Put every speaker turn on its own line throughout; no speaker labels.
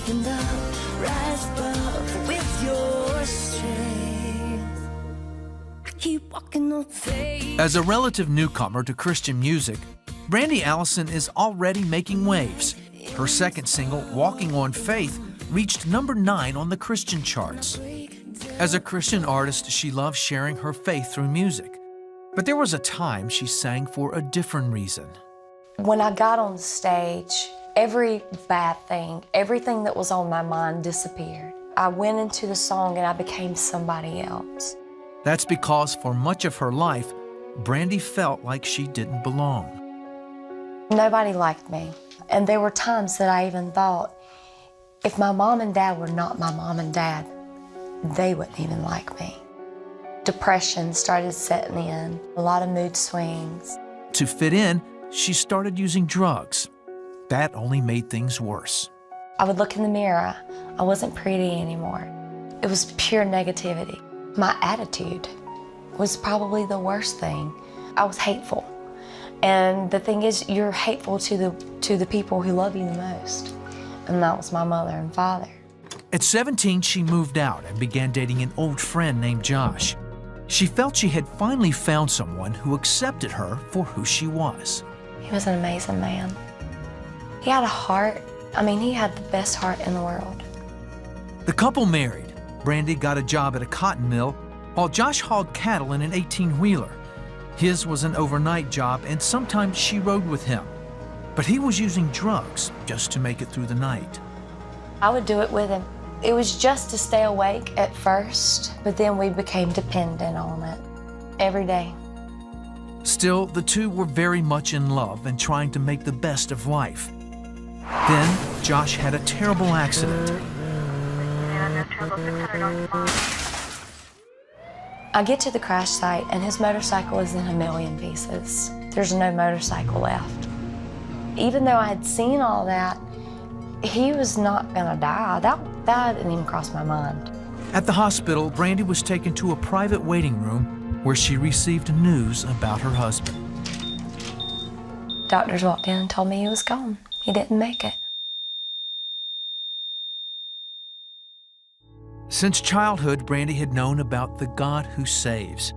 stand up, rise above with your strength. I keep walking on faith.
As a relative newcomer to Christian music, Brandy Allison is already making waves. Her second single, Walking on Faith, reached #9 on the Christian charts. As a Christian artist, she loves sharing her faith through music. But there was a time she sang for a different reason.
When I got on stage, every bad thing, everything that was on my mind disappeared. I went into the song and I became somebody else.
That's because for much of her life, Brandy felt like she didn't belong.
Nobody liked me. And there were times that I even thought, if my mom and dad were not my mom and dad, they wouldn't even like me. Depression started setting in, a lot of mood swings.
To fit in, she started using drugs. That only made things worse.
I would look in the mirror. I wasn't pretty anymore. It was pure negativity. My attitude was probably the worst thing. I was hateful. And the thing is, you're hateful to the people who love you the most. And that was my mother and father.
At 17, she moved out and began dating an old friend named Josh. She felt she had finally found someone who accepted her for who she was.
He was an amazing man. He had a heart. I mean, he had the best heart in the world.
The couple married. Brandy got a job at a cotton mill, while Josh hauled cattle in an 18-wheeler. His was an overnight job, and sometimes she rode with him. But he was using drugs just to make it through the night.
I would do it with him. It was just to stay awake at first, but then we became dependent on it every day.
Still, the two were very much in love and trying to make the best of life. Then, Josh had a terrible accident.
I get to the crash site and his motorcycle is in a million pieces. There's no motorcycle left. Even though I had seen all that, he was not gonna die. That didn't even cross my mind.
At the hospital, Brandy was taken to a private waiting room where she received news about her husband.
Doctors walked in and told me he was gone. He didn't make it.
Since childhood, Brandy had known about the God who saves.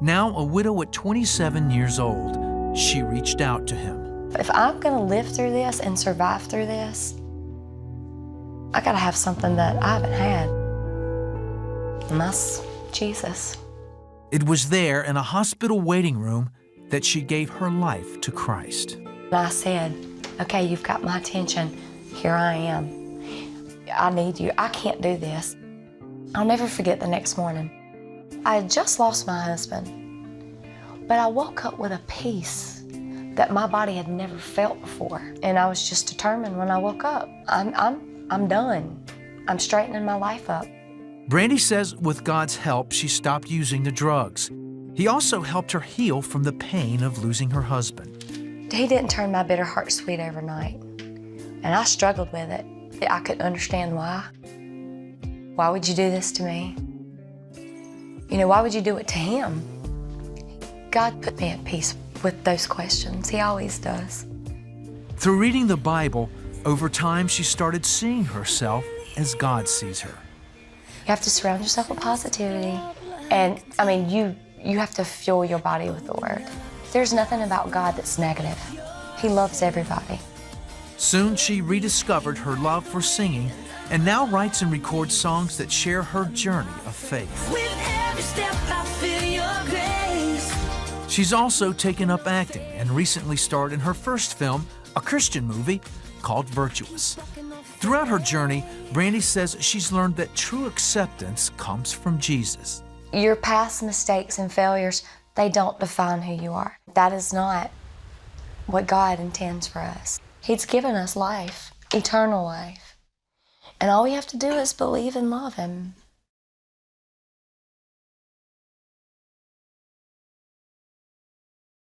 Now a widow at 27 years old, she reached out to him.
If I'm gonna live through this and survive through this, I gotta have something that I haven't had, and that's Jesus.
It was there in a hospital waiting room that she gave her life to Christ.
And I said, okay, you've got my attention. Here I am. I need you. I can't do this. I'll never forget the next morning. I had just lost my husband, but I woke up with a peace that my body had never felt before. And I was just determined when I woke up, I'm done. I'm straightening my life up.
Brandy says with God's help, she stopped using the drugs. He also helped her heal from the pain of losing her husband.
He didn't turn my bitter heart sweet overnight, and I struggled with it. I couldn't understand why. Why would you do this to me? You know, why would you do it to him? God put me at peace with those questions. He always does.
Through reading the Bible, over time she started seeing herself as God sees her.
You have to surround yourself with positivity. And I mean, you have to fuel your body with the Word. There's nothing about God that's negative. He loves everybody.
Soon she rediscovered her love for singing and now writes and records songs that share her journey of faith.
With every step I feel your grace.
She's also taken up acting and recently starred in her first film, a Christian movie called Virtuous. Throughout her journey, Brandy says she's learned that true acceptance comes from Jesus.
Your past mistakes and failures, they don't define who you are. That is not what God intends for us. He's given us life, eternal life. And all we have to do is believe and love Him.